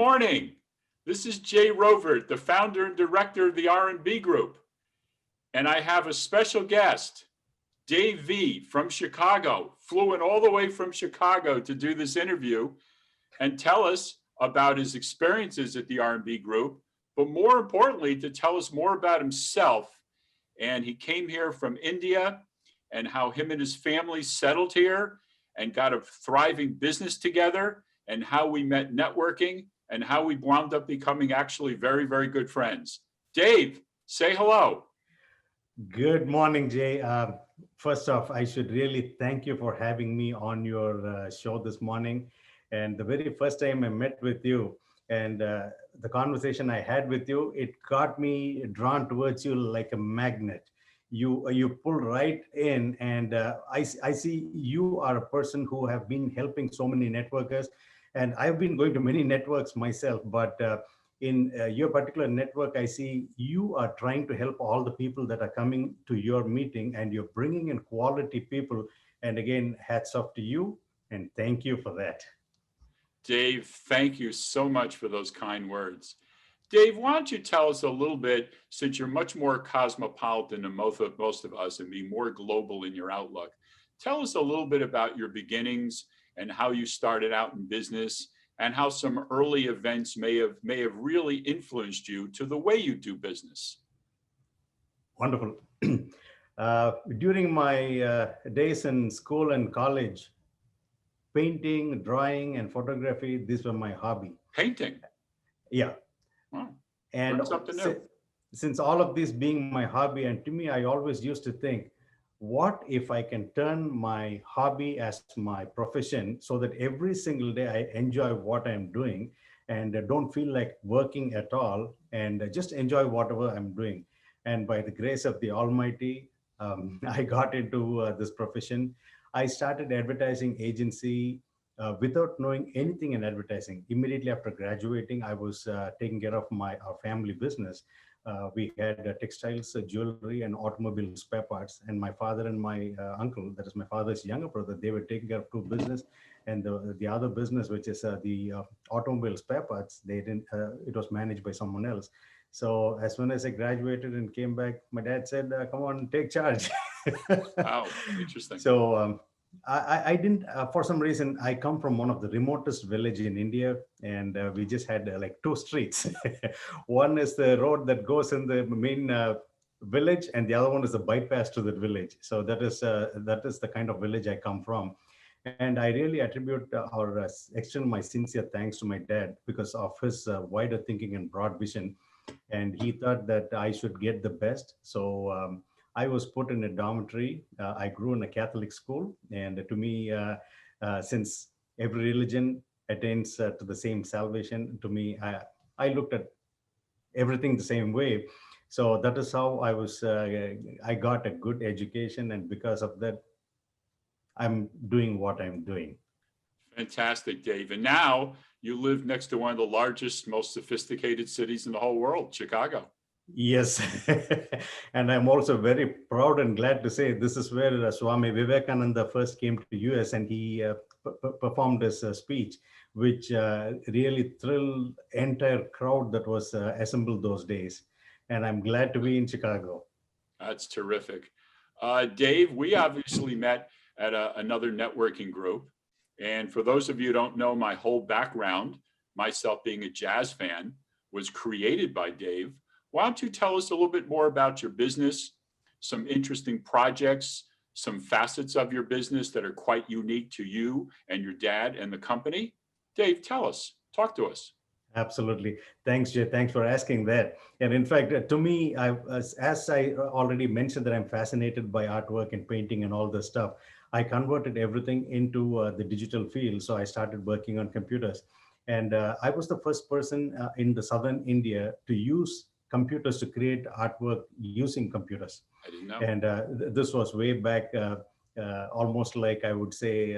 morning. This is Jay Rovert, the founder and director of the R&B Group. And I have a special guest, Dave V from Chicago, flew in all the way from Chicago to do this interview and tell us about his experiences at the R&B Group, but more importantly, to tell us more about himself. And he came here from India and how him and his family settled here and got a thriving business together, and how we met networking, and how we wound up becoming actually very, very good friends. Dave, say hello. Good morning, Jay. First off, I should really thank you for having me on your show this morning. And the very first time I met with you and the conversation I had with you, it got me drawn towards you like a magnet. You pull right in, and I see you are a person who have been helping so many networkers. And I've been going to many networks myself, but in your particular network, I see you are trying to help all the people that are coming to your meeting, and you're bringing in quality people. And again, hats off to you, and thank you for that. Dave, thank you so much for those kind words. Dave, why don't you tell us a little bit, since you're much more cosmopolitan than most of us and be more global in your outlook, tell us a little bit about your beginnings and how you started out in business, and how some early events may have really influenced you to the way you do business. Wonderful. During my days in school and college, painting, drawing, and photography, these were my hobby. Painting? Yeah. Wow. And since all of this being my hobby, and to me, I always used to think, what if I can turn my hobby as my profession, so that every single day I enjoy what I'm doing and don't feel like working at all, and just enjoy whatever I'm doing. And by the grace of the Almighty, I got into this profession. I started advertising agency without knowing anything in advertising. Immediately after graduating, I was taking care of our family business. We had textiles, jewelry, and automobile spare parts. And my father and my uncle, that is my father's younger brother, they were taking care of two business. And the other business, which is the automobile spare parts, they didn't. It was managed by someone else. So as soon as I graduated and came back, my dad said, "Come on, take charge." Wow, interesting. So I didn't, for some reason, I come from one of the remotest village in India, and we just had like two streets. One is the road that goes in the main village, and the other one is the bypass to the village. So that is the kind of village I come from. And I really attribute or extend my sincere thanks to my dad because of his wider thinking and broad vision. And he thought that I should get the best. So I was put in a dormitory. I grew in a Catholic school. And to me, since every religion attains to the same salvation, to me, I looked at everything the same way. So that is how I got a good education. And because of that, I'm doing what I'm doing. Fantastic, Dave. And now you live next to one of the largest, most sophisticated cities in the whole world, Chicago. Yes. And I'm also very proud and glad to say this is where Swami Vivekananda first came to US, and he performed his speech, which really thrilled entire crowd that was assembled those days. And I'm glad to be in Chicago. That's terrific. Dave, we obviously met at another networking group. And for those of you who don't know my whole background, myself being a jazz fan, was created by Dave. Why don't you tell us a little bit more about your business, some interesting projects, some facets of your business that are quite unique to you and your dad and the company? Dave, tell us, talk to us. Absolutely. Thanks, Jay. Thanks for asking that. And in fact, to me, as I already mentioned, that I'm fascinated by artwork and painting and all this stuff. I converted everything into the digital field. So I started working on computers. And I was the first person in the southern India to use computers to create artwork using computers. I didn't know. And this was way back, almost like I would say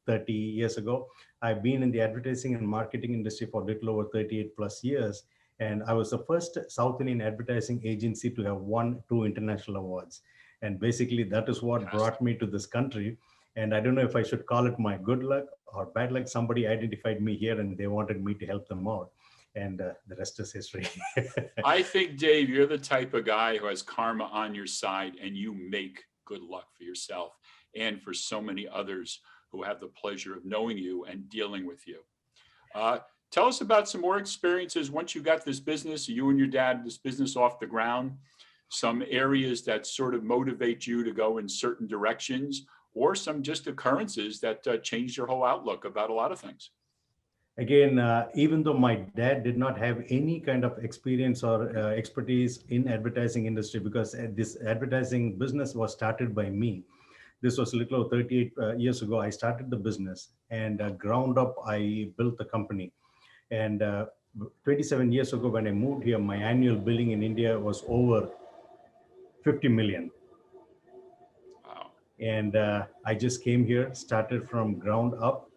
30 years ago. I've been in the advertising and marketing industry for a little over 38 plus years. And I was the first South Indian advertising agency to have won 2 international awards. And basically that is what brought me to this country. And I don't know if I should call it my good luck or bad luck. Somebody identified me here and they wanted me to help them out. And the rest is history. I think, Dave, you're the type of guy who has karma on your side, and you make good luck for yourself and for so many others who have the pleasure of knowing you and dealing with you. Uh, Tell us about some more experiences once you got this business, you and your dad, this business off the ground, some areas that sort of motivate you to go in certain directions, or some just occurrences that changed your whole outlook about a lot of things. Again, even though my dad did not have any kind of experience or expertise in advertising industry, because this advertising business was started by me. This was a little over 38 years ago. I started the business, and ground up, I built the company. And 27 years ago, when I moved here, my annual billing in India was over 50 million. Wow. And I just came here, started from ground up.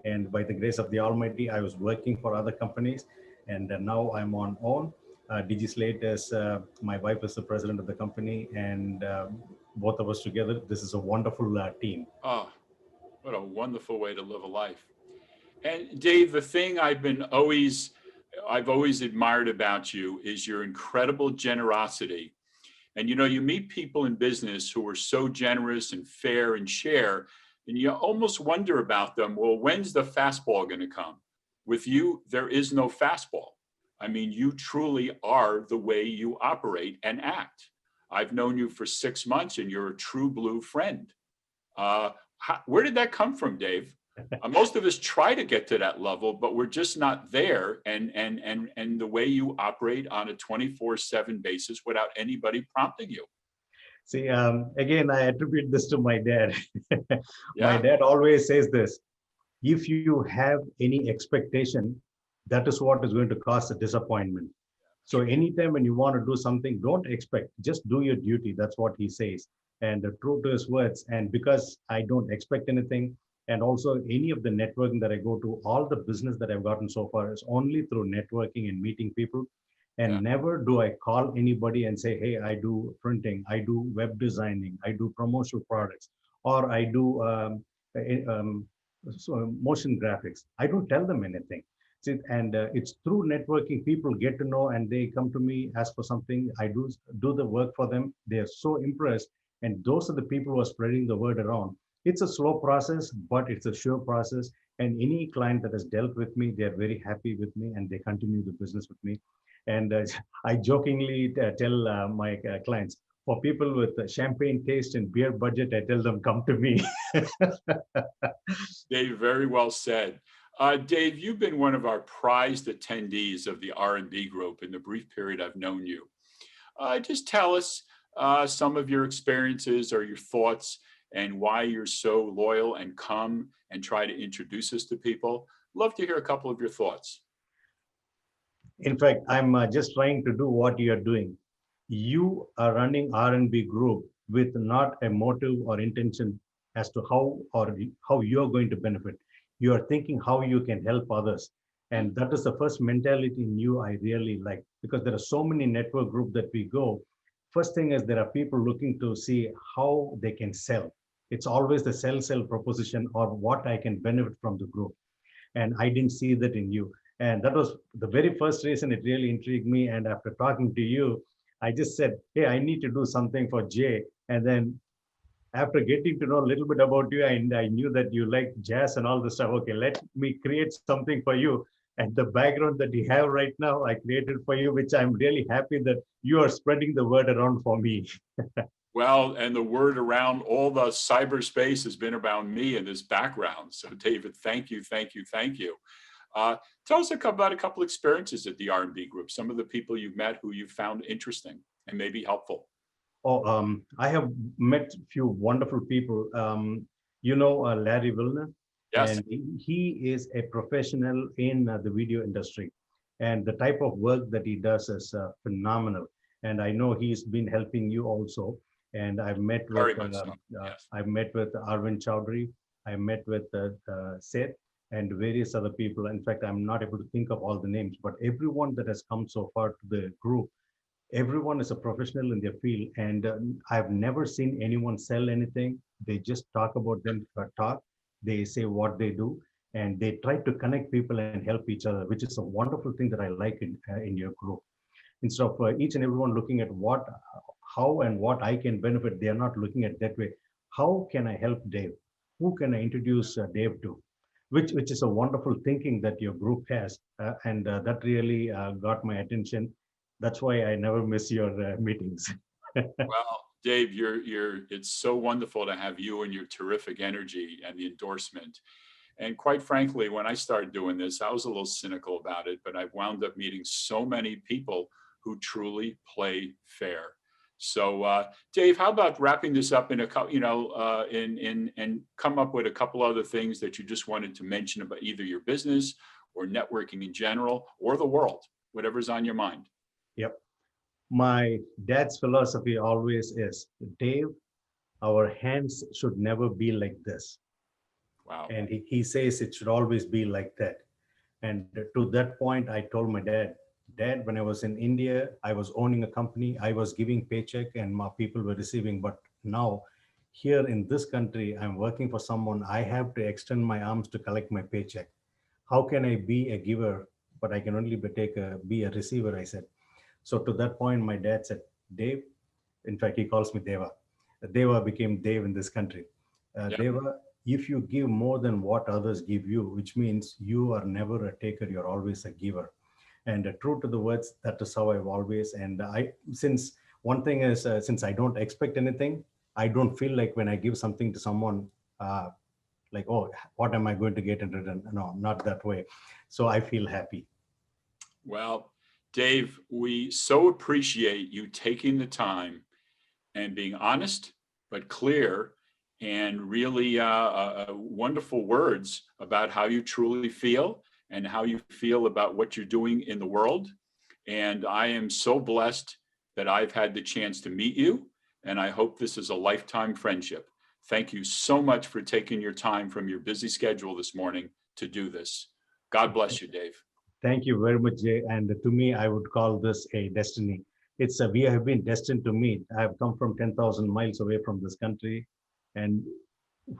And by the grace of the Almighty, I was working for other companies. And now I'm on own. DigiSlate is, my wife is the president of the company. And both of us together, this is a wonderful team. Oh, what a wonderful way to live a life. And Dave, the thing I've always admired about you is your incredible generosity. And you meet people in business who are so generous and fair and share, and you almost wonder about them. Well, when's the fastball going to come? With you, there is no fastball. I mean, you truly are the way you operate and act. I've known you for 6 months, and you're a true blue friend. Where did that come from, Dave? Most of us try to get to that level, but we're just not there. And the way you operate on a 24/7 basis without anybody prompting you. See, again, I attribute this to my dad. My Yeah. dad always says this: if you have any expectation, that is what is going to cause a disappointment. So anytime when you want to do something, don't expect, just do your duty. That's what he says. And true to his words. And because I don't expect anything, and also any of the networking that I go to, all the business that I've gotten so far is only through networking and meeting people. And Yeah. never do I call anybody and say, hey, I do printing, I do web designing, I do promotional products, or I do motion graphics. I don't tell them anything. See, and it's through networking, people get to know and they come to me, ask for something. I do the work for them. They are so impressed. And those are the people who are spreading the word around. It's a slow process, but it's a sure process. And any client that has dealt with me, they're very happy with me and they continue the business with me. And I jokingly tell my clients, for people with champagne taste and beer budget, I tell them, come to me. Dave, very well said. Dave, you've been one of our prized attendees of the R&B group in the brief period I've known you. Just tell us some of your experiences or your thoughts and why you're so loyal and come and try to introduce us to people. Love to hear a couple of your thoughts. In fact, I'm just trying to do what you're doing. You are running R&B group with not a motive or intention as to how you're going to benefit. You are thinking how you can help others. And that is the first mentality in you I really like, because there are so many network groups that we go. First thing is there are people looking to see how they can sell. It's always the sell proposition or what I can benefit from the group. And I didn't see that in you. And that was the very first reason it really intrigued me. And after talking to you, I just said, hey, I need to do something for Jay. And then after getting to know a little bit about you, and I knew that you like jazz and all this stuff. Okay, let me create something for you. And the background that you have right now, I created for you, which I'm really happy that you are spreading the word around for me. Well, and the word around all the cyberspace has been around me in this background. So David, thank you, thank you, thank you. Tell us about a couple experiences at the R&B group, some of the people you've met who you found interesting and maybe helpful. Oh, I have met a few wonderful people. Larry Wilner, Yes. and he is a professional in the video industry, and the type of work that he does is phenomenal. And I know he's been helping you also. And I've met Very with much so. Yes. I've met with Arvind Chowdhury. I met with Seth and various other people. In fact, I'm not able to think of all the names, but everyone that has come so far to the group, Everyone is a professional in their field, and I've never seen anyone sell anything. They just talk about them, they say what they do, and they try to connect people and help each other, which is a wonderful thing that I like in your group. Instead of each and everyone looking at how and what I can benefit, they are not looking at that way. How can I help Dave? Who can I introduce Dave to? Which is a wonderful thinking that your group has, and that really got my attention. That's why I never miss your meetings. Well, Dave, it's so wonderful to have you and your terrific energy and the endorsement. And quite frankly, when I started doing this, I was a little cynical about it, but I've wound up meeting so many people who truly play fair. So, Dave, how about wrapping this up in a couple, and come up with a couple other things that you just wanted to mention about either your business or networking in general or the world, whatever's on your mind. Yep. My dad's philosophy always is, Dave, our hands should never be like this. Wow. And he says it should always be like that. And to that point, I told my Dad, when I was in India, I was owning a company, I was giving paycheck and my people were receiving. But now here in this country, I'm working for someone, I have to extend my arms to collect my paycheck. How can I be a giver, but I can only be a receiver, I said. So to that point, my dad said, Dave, in fact, he calls me Deva. Deva became Dave in this country. Yeah. Deva, if you give more than what others give you, which means you are never a taker, you're always a giver. And true to the words, that is how I've always, and since one thing is, since I don't expect anything, I don't feel like when I give something to someone, like, oh, what am I going to get in return? No, not that way. So I feel happy. Well, Dave, we so appreciate you taking the time and being honest, but clear, and really wonderful words about how you truly feel and how you feel about what you're doing in the world. And I am so blessed that I've had the chance to meet you, and I hope this is a lifetime friendship. Thank you so much for taking your time from your busy schedule this morning to do this. God bless you, Dave. Thank you very much, Jay. And to me, I would call this a destiny. We have been destined to meet. I have come from 10,000 miles away from this country. And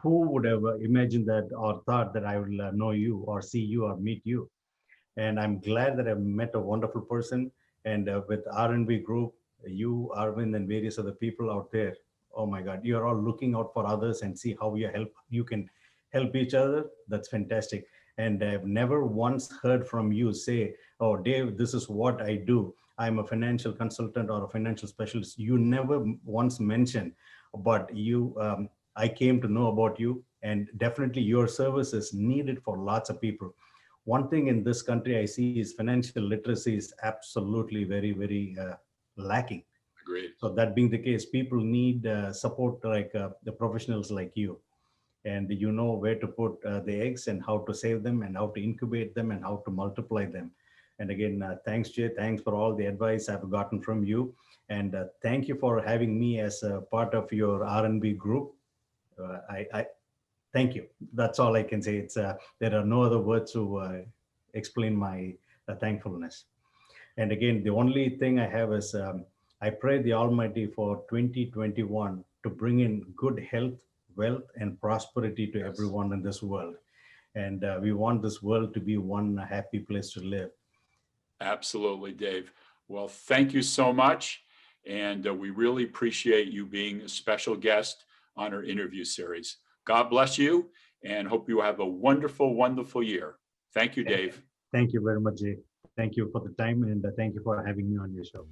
who would have imagined that or thought that I would know you or see you or meet you? And I'm glad that I've met a wonderful person. And with R&B Group, you, Arvind, and various other people out there, oh my God, you're all looking out for others and see how you can help each other. That's fantastic. And I've never once heard from you say, oh, Dave, this is what I do. I'm a financial consultant or a financial specialist. You never once mentioned, but I came to know about you, and definitely your service is needed for lots of people. One thing in this country I see is financial literacy is absolutely very, very lacking. Agreed. So that being the case, people need support like the professionals like you. And you know where to put the eggs and how to save them and how to incubate them and how to multiply them. And again, thanks, Jay. Thanks for all the advice I've gotten from you. And thank you for having me as a part of your R&B group. I thank you. That's all I can say. There are no other words to explain my thankfulness. And again, the only thing I have is I pray the Almighty for 2021 to bring in good health, wealth, and prosperity to everyone in this world. And we want this world to be one happy place to live. Absolutely, Dave. Well, thank you so much. And we really appreciate you being a special guest on our interview series. God bless you, and hope you have a wonderful, wonderful year. Thank you, Dave. Thank you very much, Jay. Thank you for the time, and thank you for having me on your show.